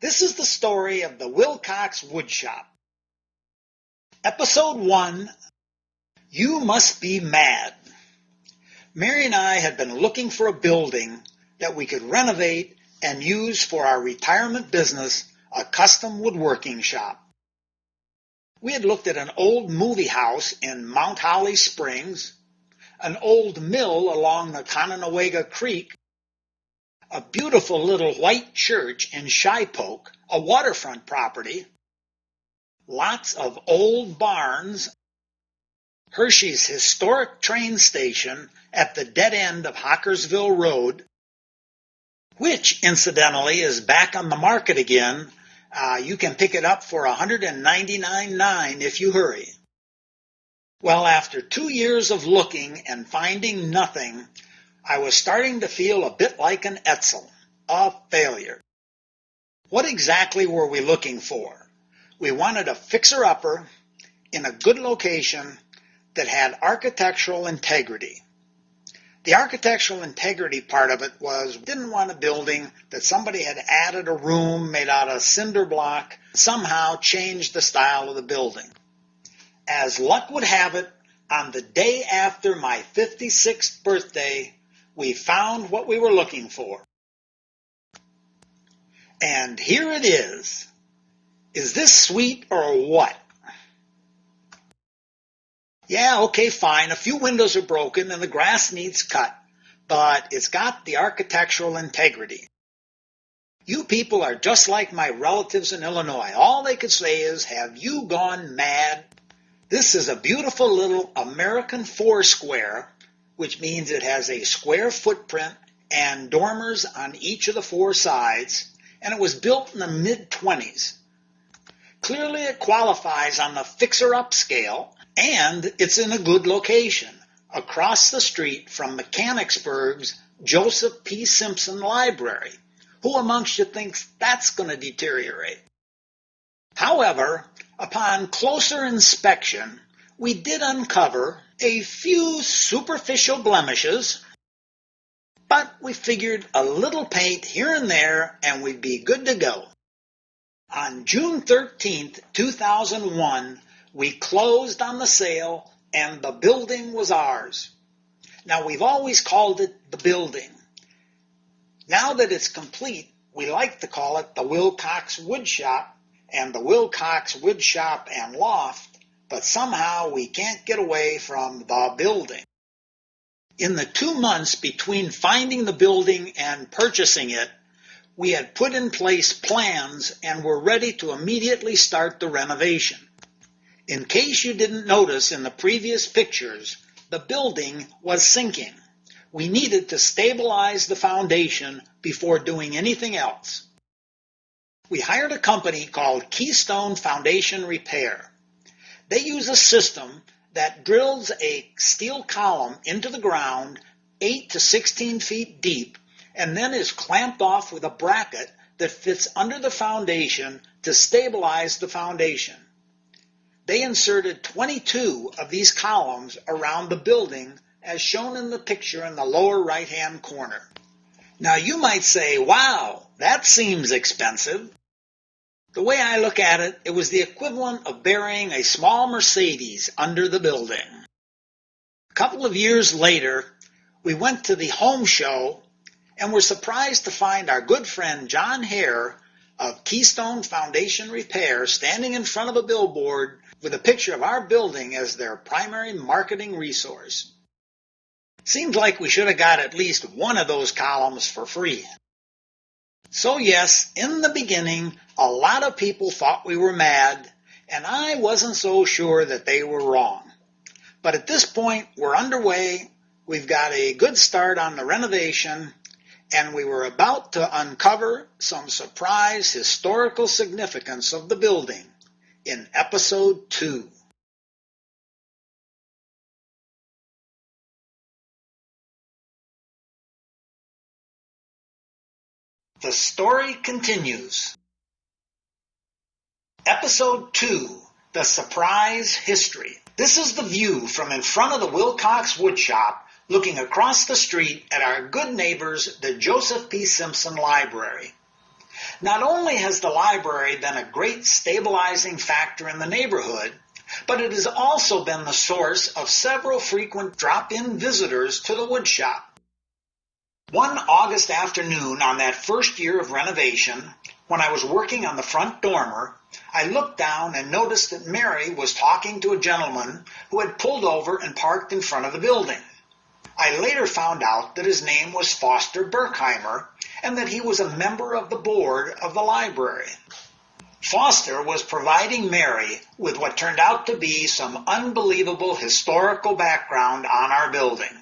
This is the story of the Wilcox Woodshop. Episode 1, You Must Be Mad. Mary and I had been looking for a building that we could renovate and use for our retirement business, a custom woodworking shop. We had looked at an old movie house in Mount Holly Springs, an old mill along the Cononawega Creek, a beautiful little white church in Shipoke, a waterfront property, lots of old barns, Hershey's historic train station at the dead end of Hockersville Road, which incidentally is back on the market again. You can pick it up for $199.9 if you hurry. Well, after 2 years of looking and finding nothing, I was starting to feel a bit like an Etzel, a failure. What exactly were we looking for? We wanted a fixer-upper in a good location that had architectural integrity. The architectural integrity part of it was, didn't want a building that somebody had added a room made out of cinder block, somehow changed the style of the building. As luck would have it, on the day after my 56th birthday, we found what we were looking for. And here it is. Is this sweet or what? Yeah, okay, fine. A few windows are broken and the grass needs cut, but it's got the architectural integrity. You people are just like my relatives in Illinois. All they could say is, have you gone mad? This is a beautiful little American Foursquare, which means it has a square footprint and dormers on each of the four sides, and it was built in the mid-20s. Clearly it qualifies on the fixer-up scale, and it's in a good location, across the street from Mechanicsburg's Joseph P. Simpson Library. Who amongst you thinks that's going to deteriorate? However, upon closer inspection, we did uncover a few superficial blemishes, but we figured a little paint here and there and we'd be good to go. On June 13th, 2001, we closed on the sale and the building was ours. Now, we've always called it the building. Now that it's complete, we like to call it the Wilcox Woodshop and the Wilcox Woodshop and Loft, but somehow we can't get away from the building. In the 2 months between finding the building and purchasing it, we had put in place plans and were ready to immediately start the renovation. In case you didn't notice in the previous pictures, the building was sinking. We needed to stabilize the foundation before doing anything else. We hired a company called Keystone Foundation Repair. They use a system that drills a steel column into the ground 8 to 16 feet deep and then is clamped off with a bracket that fits under the foundation to stabilize the foundation. They inserted 22 of these columns around the building as shown in the picture in the lower right-hand corner. Now you might say, wow, that seems expensive. The way I look at it, it was the equivalent of burying a small Mercedes under the building. A couple of years later, we went to the home show and were surprised to find our good friend John Hare of Keystone Foundation Repair standing in front of a billboard with a picture of our building as their primary marketing resource. Seems like we should have got at least one of those columns for free. So yes, in the beginning, a lot of people thought we were mad, and I wasn't so sure that they were wrong. But at this point, we're underway, we've got a good start on the renovation, and we were about to uncover some surprise historical significance of the building in Episode 2. The story continues. Episode 2, The Surprise History. This is the view from in front of the Wilcox Woodshop, looking across the street at our good neighbors, the Joseph P. Simpson Library. Not only has the library been a great stabilizing factor in the neighborhood, but it has also been the source of several frequent drop-in visitors to the woodshop. One August afternoon on that first year of renovation, when I was working on the front dormer, I looked down and noticed that Mary was talking to a gentleman who had pulled over and parked in front of the building. I later found out that his name was Foster Berkheimer and that he was a member of the board of the library. Foster was providing Mary with what turned out to be some unbelievable historical background on our building.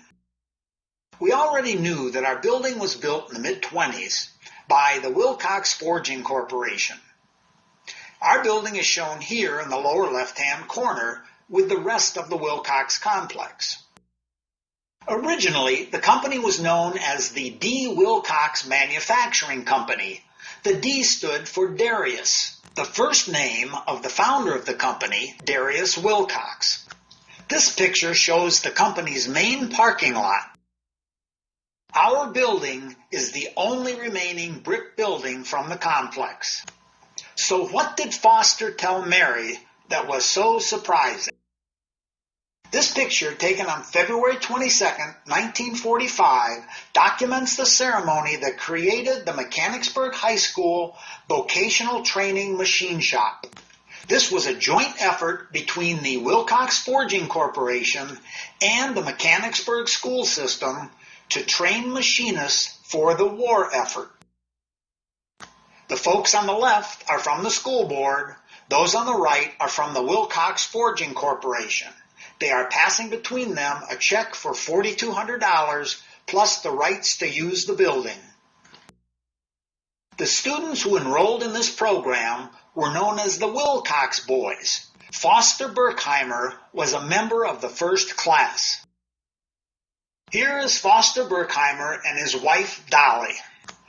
We already knew that our building was built in the mid-20s by the Wilcox Forging Corporation. Our building is shown here in the lower left-hand corner with the rest of the Wilcox complex. Originally, the company was known as the D. Wilcox Manufacturing Company. The D stood for Darius, the first name of the founder of the company, Darius Wilcox. This picture shows the company's main parking lot. Our building is the only remaining brick building from the complex. So what did Foster tell Mary that was so surprising? This picture, taken on February 22, 1945, documents the ceremony that created the Mechanicsburg High School Vocational Training Machine Shop. This was a joint effort between the Wilcox Forging Corporation and the Mechanicsburg school system to train machinists for the war effort. The folks on the left are from the school board. Those on the right are from the Wilcox Forging Corporation. They are passing between them a check for $4,200 plus the rights to use the building. The students who enrolled in this program were known as the Wilcox Boys. Foster Berkheimer was a member of the first class. Here is Foster Berkheimer and his wife Dolly.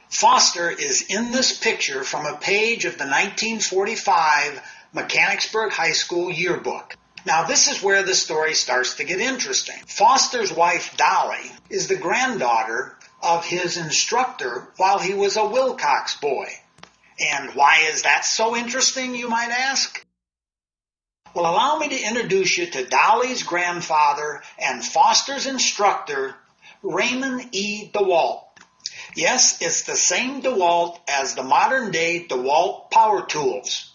Foster is in this picture from a page of the 1945 Mechanicsburg High School yearbook. Now this is where the story starts to get interesting. Foster's wife Dolly is the granddaughter of his instructor while he was a Wilcox boy. And why is that so interesting, you might ask? Well, allow me to introduce you to Dolly's grandfather and Foster's instructor, Raymond E. Dewalt. Yes, it's the same Dewalt as the modern-day Dewalt power tools.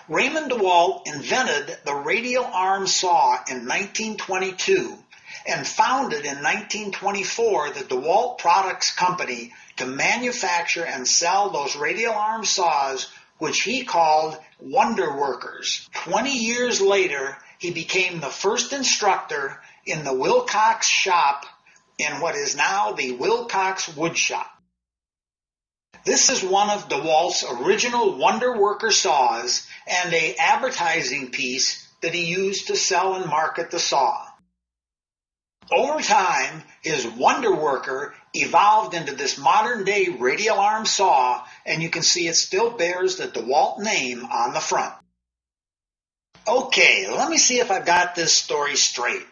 Raymond Dewalt invented the radial-arm saw in 1922 and founded in 1924 the Dewalt Products Company to manufacture and sell those radial-arm saws, which he called wonder workers. 20 years later, he became the first instructor in the Wilcox shop in what is now the Wilcox Woodshop. This is one of DeWalt's original wonder worker saws and an advertising piece that he used to sell and market the saw. Over time, his wonder worker evolved into this modern-day radial-arm saw, and you can see it still bears the DeWalt name on the front. Okay, let me see if I've got this story straight.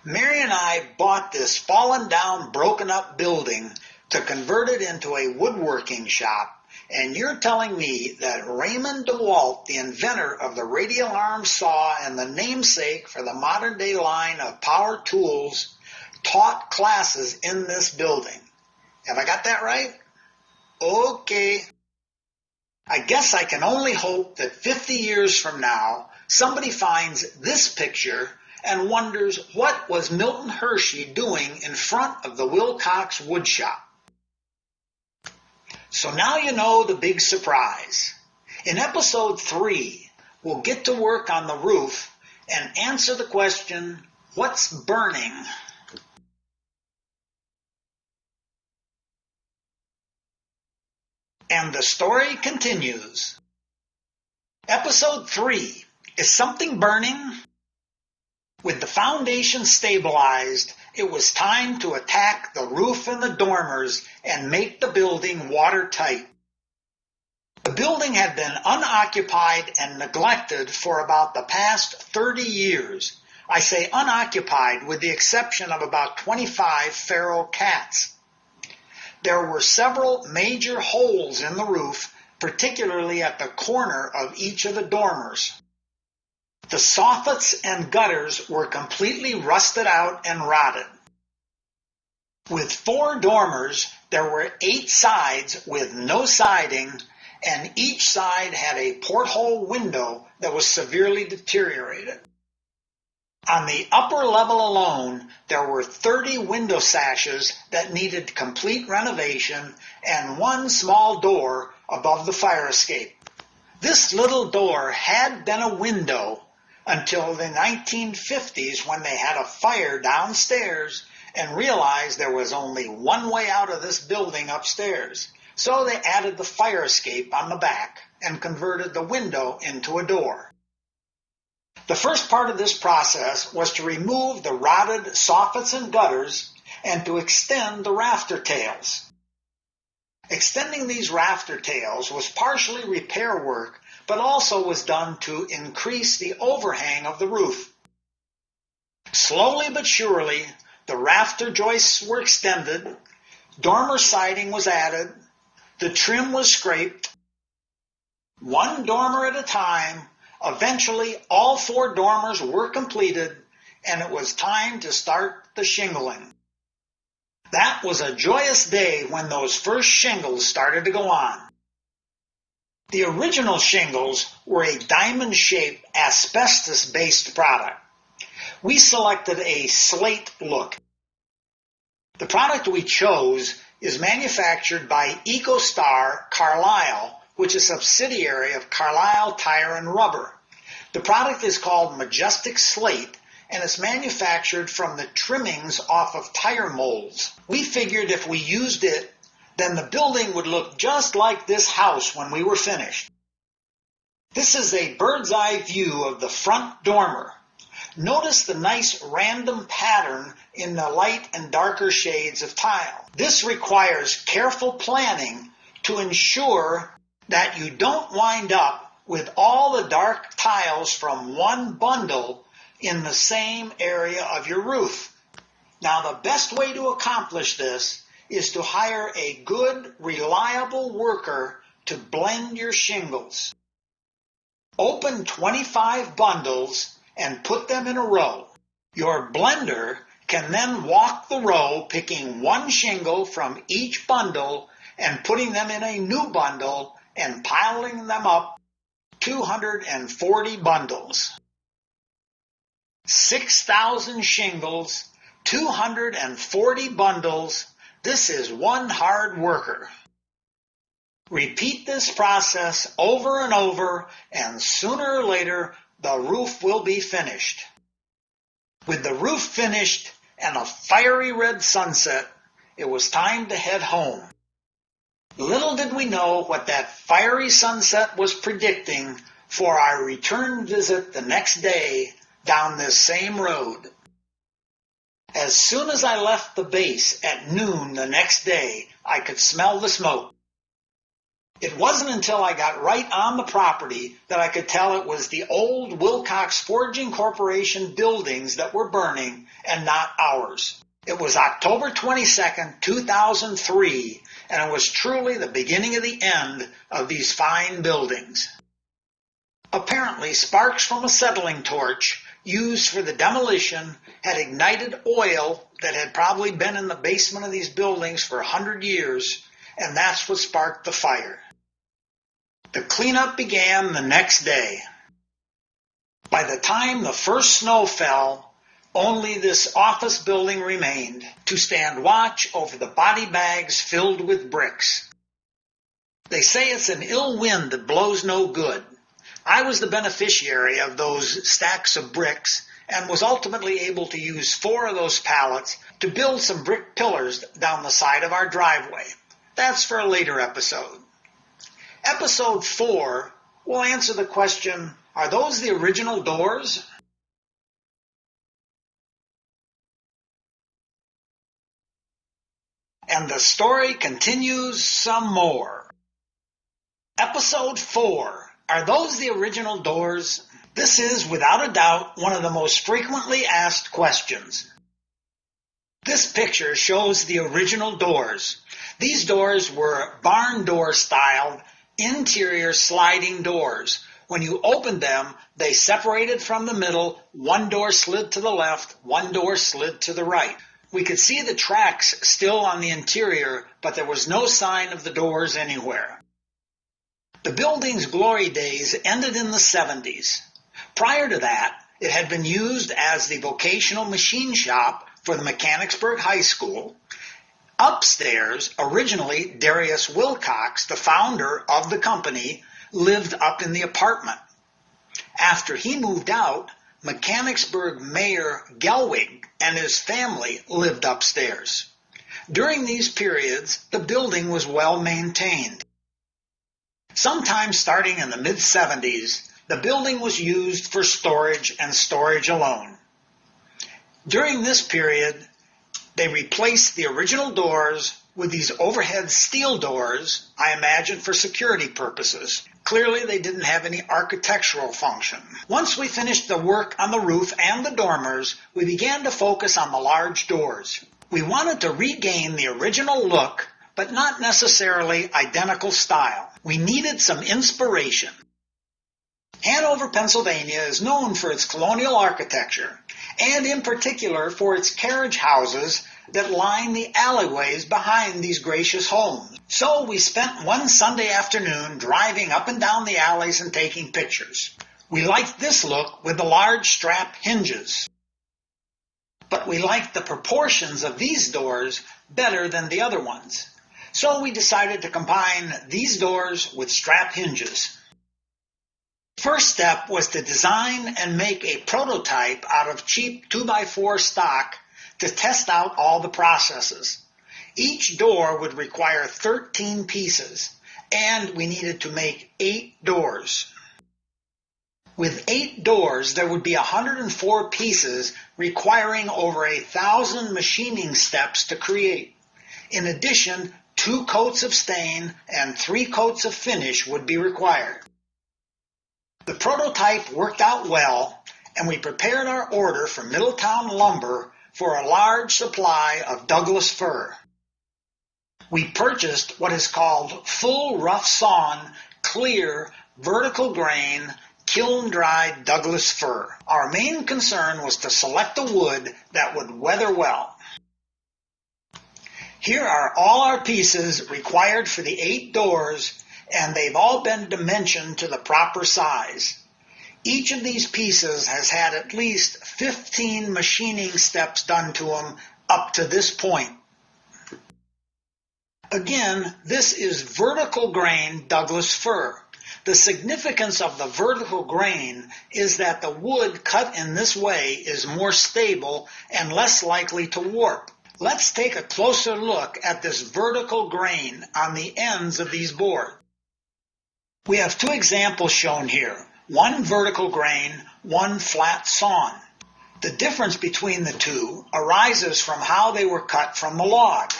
Mary and I bought this fallen down, broken up building to convert it into a woodworking shop, and you're telling me that Raymond Dewalt, the inventor of the radial-arm saw and the namesake for the modern-day line of power tools, taught classes in this building. Have I got that right? Okay. I guess I can only hope that 50 years from now, somebody finds this picture and wonders what was Milton Hershey doing in front of the Wilcox Woodshop. So now you know the big surprise. In episode 3, we'll get to work on the roof and answer the question, what's burning? And the story continues. Episode 3, is something burning? With the foundation stabilized, it was time to attack the roof and the dormers and make the building watertight. The building had been unoccupied and neglected for about the past 30 years. I say unoccupied with the exception of about 25 feral cats. There were several major holes in the roof particularly at the corner of each of the dormers. The soffits and gutters were completely rusted out and rotted. With 4 dormers, there were 8 sides with no siding, and each side had a porthole window that was severely deteriorated. On the upper level alone, there were 30 window sashes that needed complete renovation and 1 small door above the fire escape. This little door had been a window until the 1950s, when they had a fire downstairs and realized there was only one way out of this building upstairs. So they added the fire escape on the back and converted the window into a door. The first part of this process was to remove the rotted soffits and gutters and to extend the rafter tails. Extending these rafter tails was partially repair work, but also was done to increase the overhang of the roof. Slowly but surely, the rafter joists were extended, dormer siding was added, the trim was scraped. 1 dormer at a time, eventually all 4 dormers were completed, and it was time to start the shingling. That was a joyous day when those first shingles started to go on. The original shingles were a diamond-shaped, asbestos-based product. We selected a slate look. The product we chose is manufactured by EcoStar Carlisle, which is a subsidiary of Carlisle Tire and Rubber. The product is called Majestic Slate, and it's manufactured from the trimmings off of tire molds. We figured if we used it, then the building would look just like this house when we were finished. This is a bird's eye view of the front dormer. Notice the nice random pattern in the light and darker shades of tile. This requires careful planning to ensure that you don't wind up with all the dark tiles from one bundle in the same area of your roof. Now, the best way to accomplish this is to hire a good, reliable worker to blend your shingles. Open 25 bundles and put them in a row. Your blender can then walk the row, picking 1 shingle from each bundle and putting them in a new bundle and piling them up. 240 bundles. 6,000 shingles, 240 bundles. This is one hard worker. Repeat this process over and over, and sooner or later the roof will be finished. With the roof finished and a fiery red sunset, it was time to head home. Little did we know what that fiery sunset was predicting for our return visit the next day down this same road. As soon as I left the base at noon the next day, I could smell the smoke. It wasn't until I got right on the property that I could tell it was the old Wilcox Forging Corporation buildings that were burning and not ours. It was October 22nd, 2003, and it was truly the beginning of the end of these fine buildings. Apparently, sparks from a settling torch used for the demolition had ignited oil that had probably been in the basement of these buildings for 100 years, and that's what sparked the fire. The cleanup began the next day. By the time the first snow fell, only this office building remained to stand watch over the body bags filled with bricks. They say it's an ill wind that blows no good. I was the beneficiary of those stacks of bricks and was ultimately able to use 4 of those pallets to build some brick pillars down the side of our driveway. That's for a later episode. Episode 4 will answer the question, are those the original doors? And the story continues some more. Episode 4, are those the original doors? This is, without a doubt, one of the most frequently asked questions. This picture shows the original doors. These doors were barn door styled interior sliding doors. When you opened them, they separated from the middle, one door slid to the left, one door slid to the right. We could see the tracks still on the interior, but there was no sign of the doors anywhere. The building's glory days ended in the 70s. Prior to that, it had been used as the vocational machine shop for the Mechanicsburg High School. Upstairs, originally Darius Wilcox, the founder of the company, lived up in the apartment. After he moved out, Mechanicsburg Mayor Gelwig and his family lived upstairs. During these periods, the building was well maintained. Sometime starting in the mid-70s, the building was used for storage and storage alone. During this period, they replaced the original doors with these overhead steel doors, I imagine for security purposes. Clearly, they didn't have any architectural function. Once we finished the work on the roof and the dormers, we began to focus on the large doors. We wanted to regain the original look, but not necessarily identical style. We needed some inspiration. Hanover, Pennsylvania is known for its colonial architecture, and in particular for its carriage houses that line the alleyways behind these gracious homes. So we spent one Sunday afternoon driving up and down the alleys and taking pictures. We liked this look with the large strap hinges, but we liked the proportions of these doors better than the other ones. So we decided to combine these doors with strap hinges. First step was to design and make a prototype out of cheap 2x4 stock to test out all the processes. Each door would require 13 pieces, and we needed to make 8 doors. With 8 doors, there would be 104 pieces requiring over 1,000 machining steps to create. In addition, 2 coats of stain and 3 coats of finish would be required. The prototype worked out well, and we prepared our order from Middletown Lumber for a large supply of Douglas fir. We purchased what is called full rough sawn, clear, vertical grain, kiln-dried Douglas fir. Our main concern was to select a wood that would weather well. Here are all our pieces required for the 8 doors, and they've all been dimensioned to the proper size. Each of these pieces has had at least 15 machining steps done to them up to this point. Again, this is vertical grain Douglas fir. The significance of the vertical grain is that the wood cut in this way is more stable and less likely to warp. Let's take a closer look at this vertical grain on the ends of these boards. We have 2 examples shown here, one vertical grain, one flat sawn. The difference between the 2 arises from how they were cut from the log.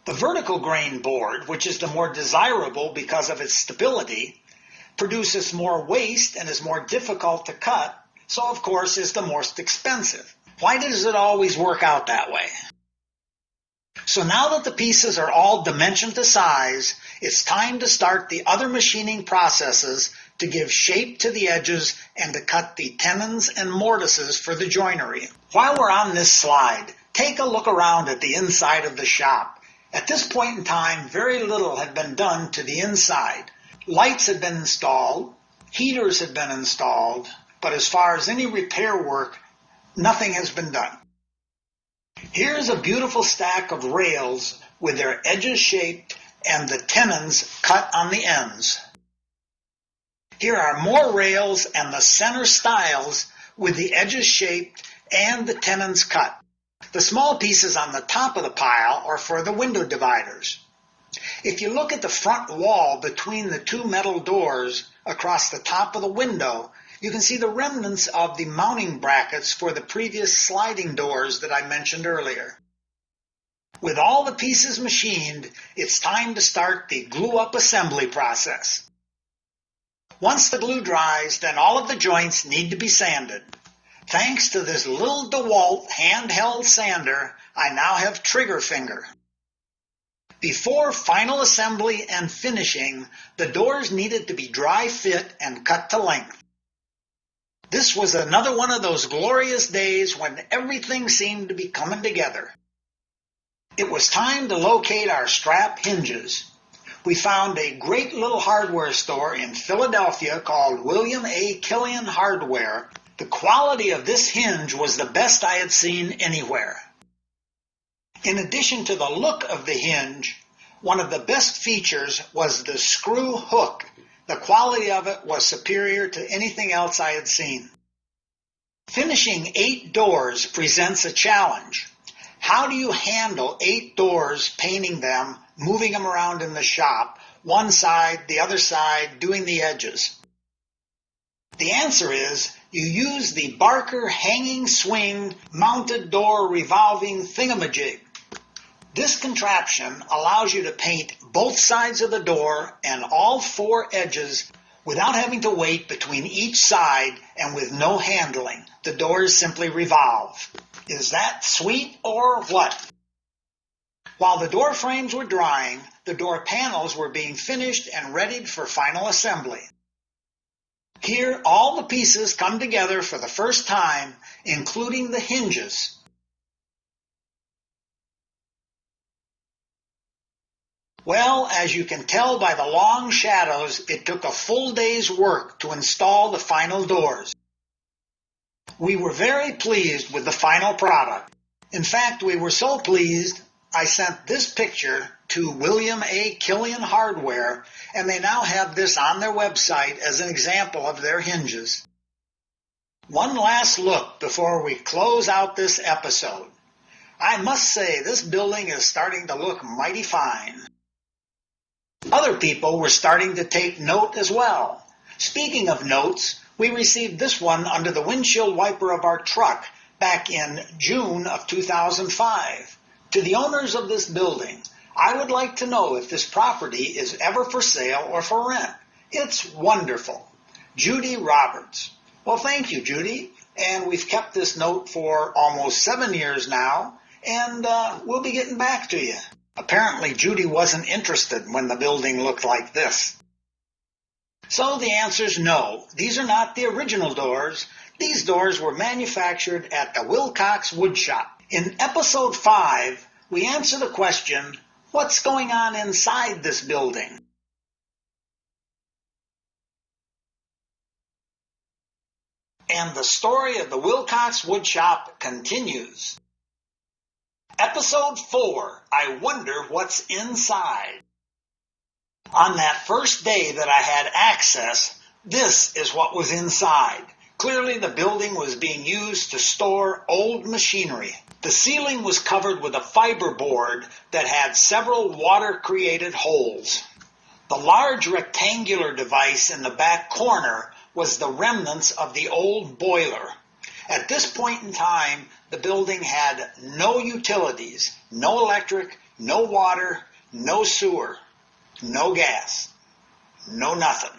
The vertical grain board, which is the more desirable because of its stability, produces more waste and is more difficult to cut, so of course is the most expensive. Why does it always work out that way? So now that the pieces are all dimensioned to size, it's time to start the other machining processes to give shape to the edges and to cut the tenons and mortises for the joinery. While we're on this slide, take a look around at the inside of the shop. At this point in time, very little had been done to the inside. Lights had been installed, heaters had been installed, but as far as any repair work, nothing has been done. Here's a beautiful stack of rails with their edges shaped and the tenons cut on the ends. Here are more rails and the center stiles with the edges shaped and the tenons cut. The small pieces on the top of the pile are for the window dividers. If you look at the front wall between the 2 metal doors across the top of the window, you can see the remnants of the mounting brackets for the previous sliding doors that I mentioned earlier. With all the pieces machined, it's time to start the glue-up assembly process. Once the glue dries, then all of the joints need to be sanded. Thanks to this little Dewalt handheld sander, I now have trigger finger. Before final assembly and finishing, the doors needed to be dry fit and cut to length. This was another one of those glorious days when everything seemed to be coming together. It was time to locate our strap hinges. We found a great little hardware store in Philadelphia called William A. Killian Hardware. The quality of this hinge was the best I had seen anywhere. In addition to the look of the hinge, one of the best features was the screw hook. The quality of it was superior to anything else I had seen. Finishing 8 doors presents a challenge. How do you handle 8 doors, painting them, moving them around in the shop, one side, the other side, doing the edges? The answer is you use the Barker hanging swing mounted door revolving thingamajig. This contraption allows you to paint both sides of the door and all 4 edges without having to wait between each side and with no handling. The doors simply revolve. Is that sweet or what? While the door frames were drying, the door panels were being finished and readied for final assembly. Here, all the pieces come together for the first time, including the hinges. Well, as you can tell by the long shadows, it took a full day's work to install the final doors. We were very pleased with the final product. In fact, we were so pleased, I sent this picture to William A. Killian Hardware, and they now have this on their website as an example of their hinges. One last look before we close out this episode. I must say this building is starting to look mighty fine. Other people were starting to take note as well. Speaking of notes, we received this one under the windshield wiper of our truck back in June of 2005. To the owners of this building, I would like to know if this property is ever for sale or for rent. It's wonderful. Judy Roberts. Well, thank you, Judy. And we've kept this note for almost 7 years now, and we'll be getting back to you. Apparently, Judy wasn't interested when the building looked like this. So the answer's no. These are not the original doors. These doors were manufactured at the Wilcox Woodshop. In episode 5, we answer the question, what's going on inside this building? And the story of the Wilcox Woodshop continues. Episode 4, I wonder what's inside. On that first day that I had access, this is what was inside. Clearly the building was being used to store old machinery. The ceiling was covered with a fiber board that had several water-created holes. The large rectangular device in the back corner was the remnants of the old boiler. At this point in time, the building had no utilities, no electric, no water, no sewer, no gas, no nothing.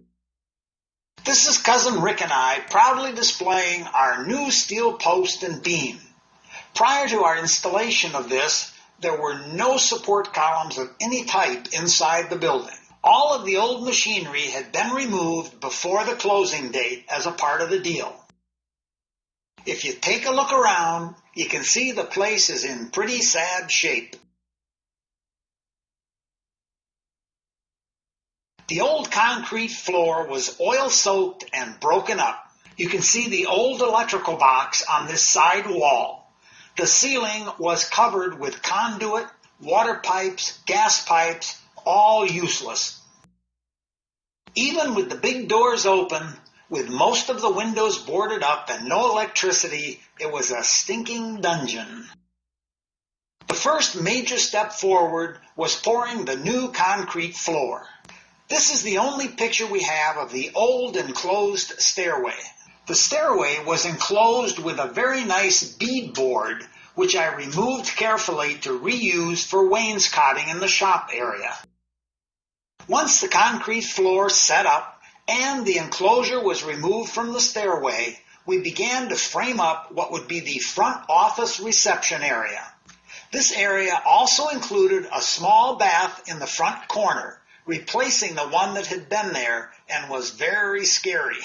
This is Cousin Rick and I proudly displaying our new steel post and beam. Prior to our installation of this, there were no support columns of any type inside the building. All of the old machinery had been removed before the closing date as a part of the deal. If you take a look around, you can see the place is in pretty sad shape. The old concrete floor was oil-soaked and broken up. You can see the old electrical box on this side wall. The ceiling was covered with conduit, water pipes, gas pipes, all useless. Even with the big doors open, with most of the windows boarded up and no electricity, it was a stinking dungeon. The first major step forward was pouring the new concrete floor. This is the only picture we have of the old enclosed stairway. The stairway was enclosed with a very nice bead board, which I removed carefully to reuse for wainscoting in the shop area. Once the concrete floor set up and the enclosure was removed from the stairway, we began to frame up what would be the front office reception area. This area also included a small bath in the front corner, replacing the one that had been there and was very scary.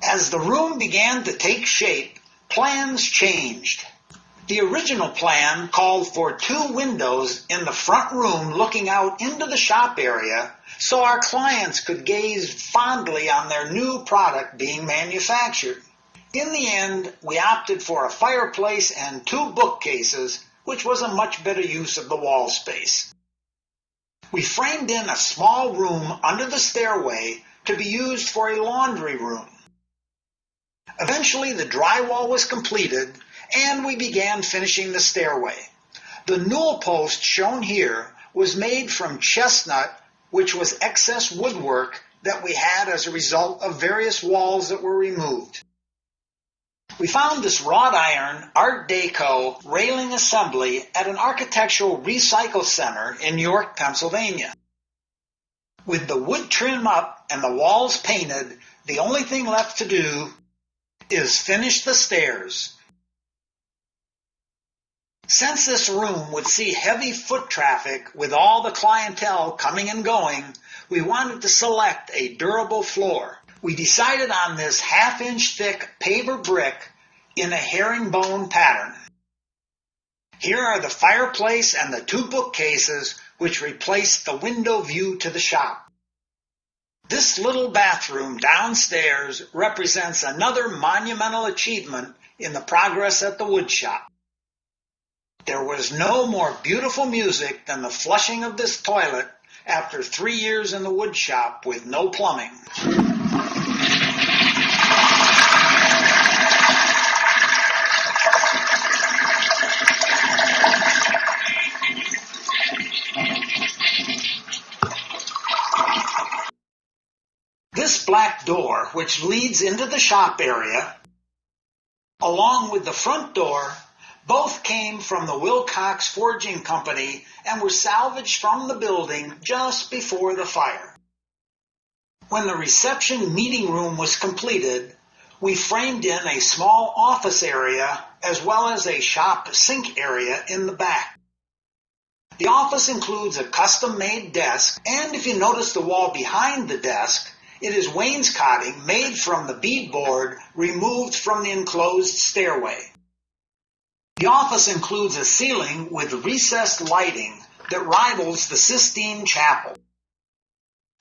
As the room began to take shape, plans changed. The original plan called for 2 windows in the front room looking out into the shop area so our clients could gaze fondly on their new product being manufactured. In the end, we opted for a fireplace and 2 bookcases, which was a much better use of the wall space. We framed in a small room under the stairway to be used for a laundry room. Eventually, the drywall was completed, and we began finishing the stairway. The newel post shown here was made from chestnut, which was excess woodwork that we had as a result of various walls that were removed. We found this wrought iron Art Deco railing assembly at an architectural recycle center in York, Pennsylvania. With the wood trim up and the walls painted, the only thing left to do is finish the stairs. Since this room would see heavy foot traffic with all the clientele coming and going, we wanted to select a durable floor. We decided on this 1/2-inch thick paver brick in a herringbone pattern. Here are the fireplace and the 2 bookcases which replaced the window view to the shop. This little bathroom downstairs represents another monumental achievement in the progress at the woodshop. There was no more beautiful music than the flushing of this toilet after 3 years in the woodshop with no plumbing. This black door, which leads into the shop area, along with the front door, both came from the Wilcox Forging Company and were salvaged from the building just before the fire. When the reception meeting room was completed, we framed in a small office area as well as a shop sink area in the back. The office includes a custom-made desk, and if you notice the wall behind the desk, it is wainscoting made from the beadboard removed from the enclosed stairway. The office includes a ceiling with recessed lighting that rivals the Sistine Chapel.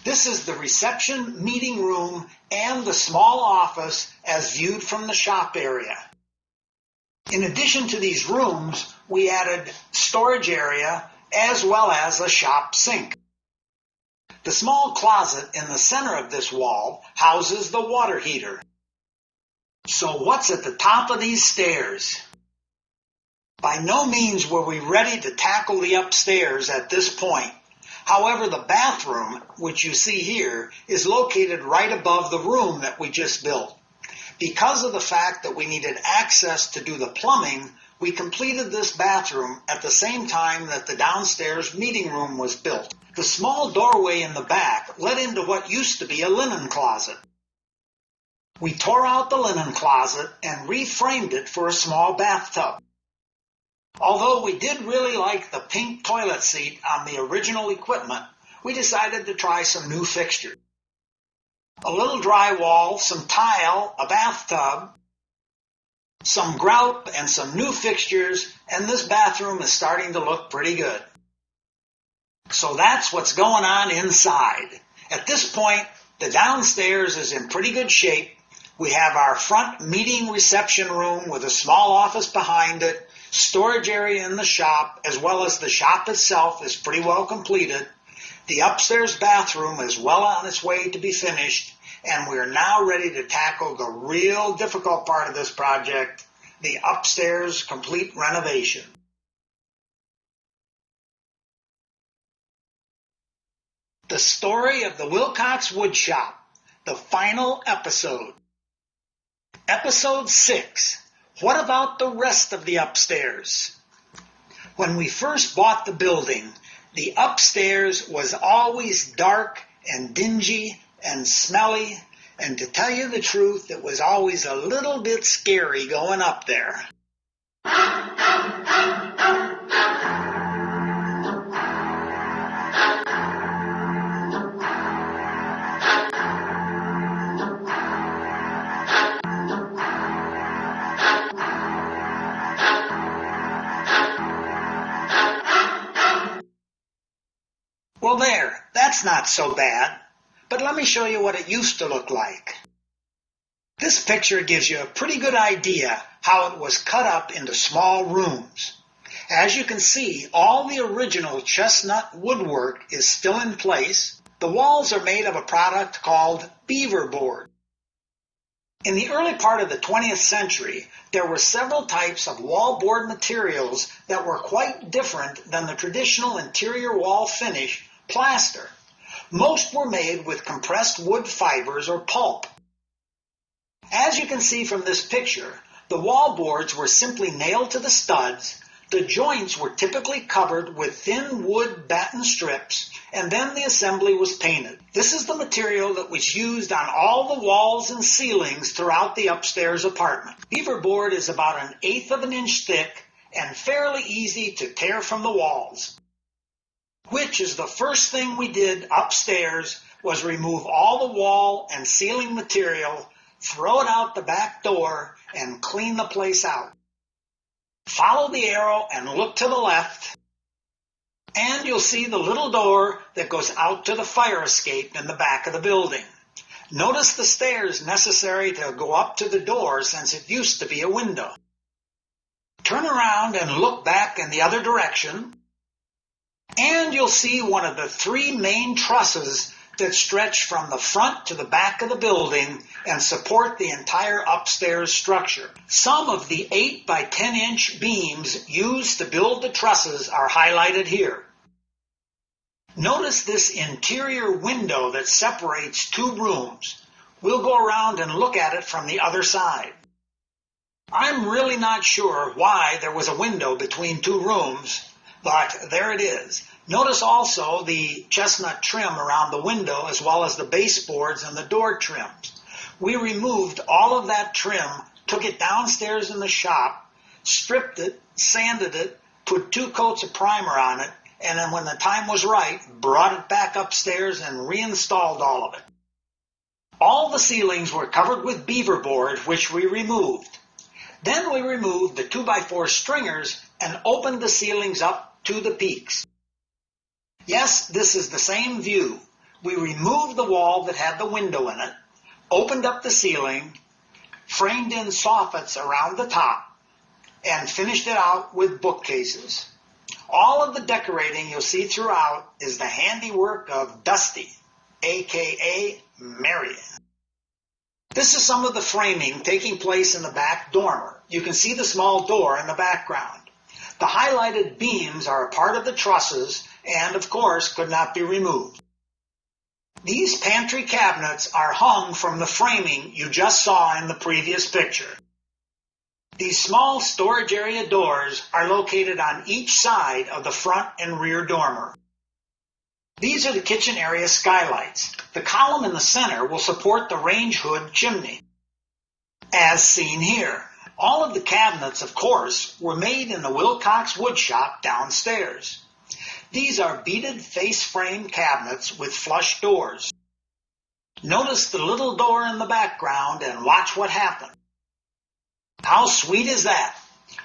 This is the reception meeting room and the small office as viewed from the shop area. In addition to these rooms, we added storage area as well as a shop sink. The small closet in the center of this wall houses the water heater. So what's at the top of these stairs? By no means were we ready to tackle the upstairs at this point. However, the bathroom, which you see here, is located right above the room that we just built. Because of the fact that we needed access to do the plumbing, we completed this bathroom at the same time that the downstairs meeting room was built. The small doorway in the back led into what used to be a linen closet. We tore out the linen closet and reframed it for a small bathtub. Although we did really like the pink toilet seat on the original equipment, we decided to try some new fixtures. A little drywall, some tile, a bathtub, some grout, and some new fixtures, and this bathroom is starting to look pretty good. So that's what's going on inside. At this point, the downstairs is in pretty good shape. We have our front meeting reception room with a small office behind it, storage area in the shop, as well as the shop itself is pretty well completed. The upstairs bathroom is well on its way to be finished, and we're now ready to tackle the real difficult part of this project, the upstairs complete renovation. The story of the Wilcox Woodshop, the final episode. Episode 6. What about the rest of the upstairs? When we first bought the building, the upstairs was always dark and dingy and smelly, and to tell you the truth, it was always a little bit scary going up there. That's not so bad, but let me show you what it used to look like. This picture gives you a pretty good idea how it was cut up into small rooms. As you can see, all the original chestnut woodwork is still in place. The walls are made of a product called beaver board. In the early part of the 20th century, there were several types of wallboard materials that were quite different than the traditional interior wall finish, plaster. Most were made with compressed wood fibers or pulp. As you can see from this picture, the wallboards were simply nailed to the studs. The joints were typically covered with thin wood batten strips, and then the assembly was painted. This is the material that was used on all the walls and ceilings throughout the upstairs apartment. Beaver board is about 1/8 of an inch thick and fairly easy to tear from the walls. Which is the first thing we did upstairs was remove all the wall and ceiling material, throw it out the back door, and clean the place out. Follow the arrow and look to the left, and you'll see the little door that goes out to the fire escape in the back of the building. Notice the stairs necessary to go up to the door since it used to be a window. Turn around and look back in the other direction, and you'll see one of the 3 main trusses that stretch from the front to the back of the building and support the entire upstairs structure. Some of the 8 by 10 inch beams used to build the trusses are highlighted here. Notice this interior window that separates 2 rooms. We'll go around and look at it from the other side. I'm really not sure why there was a window between 2 rooms, but there it is. Notice also the chestnut trim around the window as well as the baseboards and the door trims. We removed all of that trim, took it downstairs in the shop, stripped it, sanded it, put 2 coats of primer on it, and then when the time was right, brought it back upstairs and reinstalled all of it. All the ceilings were covered with beaver board, which we removed. Then we removed the 2x4 stringers and opened the ceilings up to the peaks. Yes, this is the same view. We removed the wall that had the window in it, opened up the ceiling, framed in soffits around the top, and finished it out with bookcases. All of the decorating you'll see throughout is the handiwork of Dusty, aka Marion. This is some of the framing taking place in the back dormer. You can see the small door in the background. The highlighted beams are a part of the trusses and, of course, could not be removed. These pantry cabinets are hung from the framing you just saw in the previous picture. These small storage area doors are located on each side of the front and rear dormer. These are the kitchen area skylights. The column in the center will support the range hood chimney, as seen here. All of the cabinets, of course, were made in the Wilcox WoodShop downstairs. These are beaded face frame cabinets with flush doors. Notice the little door in the background and watch what happened. How sweet is that?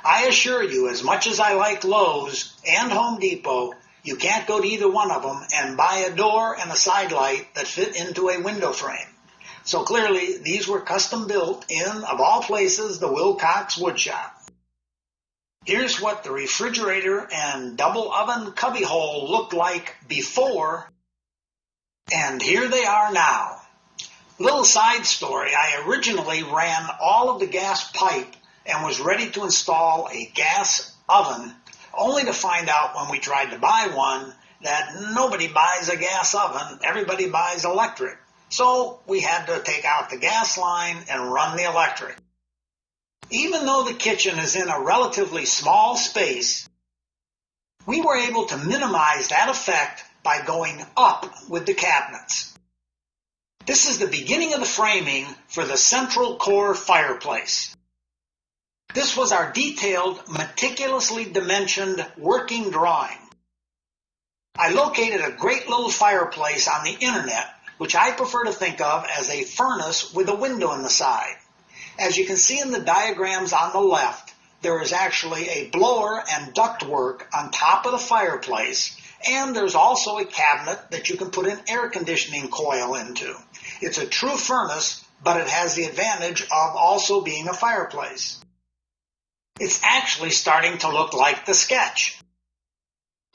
I assure you, as much as I like Lowe's and Home Depot, you can't go to either one of them and buy a door and a side light that fit into a window frame. So clearly, these were custom built in, of all places, the Wilcox Woodshop. Here's what the refrigerator and double oven cubbyhole looked like before, and here they are now. Little side story, I originally ran all of the gas pipe and was ready to install a gas oven, only to find out when we tried to buy one that nobody buys a gas oven, everybody buys electric. So we had to take out the gas line and run the electric. Even though the kitchen is in a relatively small space, we were able to minimize that effect by going up with the cabinets. This is the beginning of the framing for the central core fireplace. This was our detailed, meticulously dimensioned working drawing. I located a great little fireplace on the internet, which I prefer to think of as a furnace with a window in the side. As you can see in the diagrams on the left, there is actually a blower and ductwork on top of the fireplace, And there's also a cabinet that you can put an air conditioning coil into. It's a true furnace, but it has the advantage of also being a fireplace. It's actually starting to look like the sketch.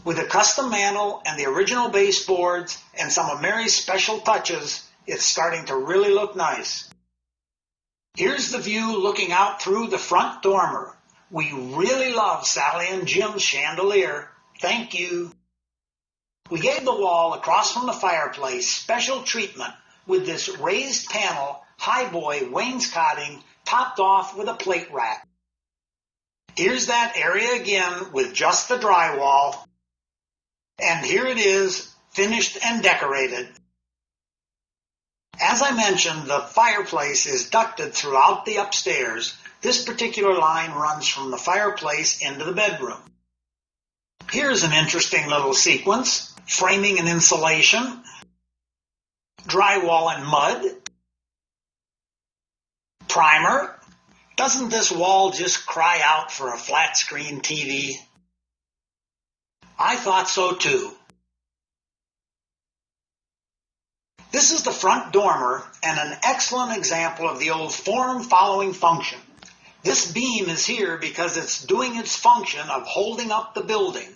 With a custom mantle and the original baseboards and some of Mary's special touches, it's starting to really look nice. Here's the view looking out through the front dormer. We really love Sally and Jim's chandelier. Thank you. We gave the wall across from the fireplace special treatment with this raised panel highboy wainscoting topped off with a plate rack. Here's that area again with just the drywall. And here it is, finished and decorated. As I mentioned, the fireplace is ducted throughout the upstairs. This particular line runs from the fireplace into the bedroom. Here's an interesting little sequence: framing and insulation, drywall and mud, primer. Doesn't this wall just cry out for a flat screen TV? I thought so too. This is the front dormer and an excellent example of the old form following function. This beam is here because it's doing its function of holding up the building.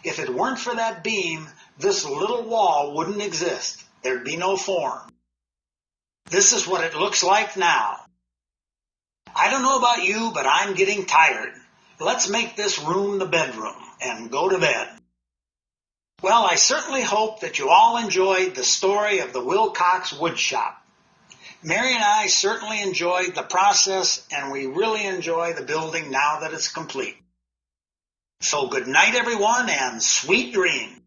If it weren't for that beam, this little wall wouldn't exist. There'd be no form. This is what it looks like now. I don't know about you, but I'm getting tired. Let's make this room the bedroom and go to bed. Well, I certainly hope that you all enjoyed the story of the Wilcox Woodshop. Mary and I certainly enjoyed the process, and we really enjoy the building now that it's complete. So good night, everyone, and sweet dreams.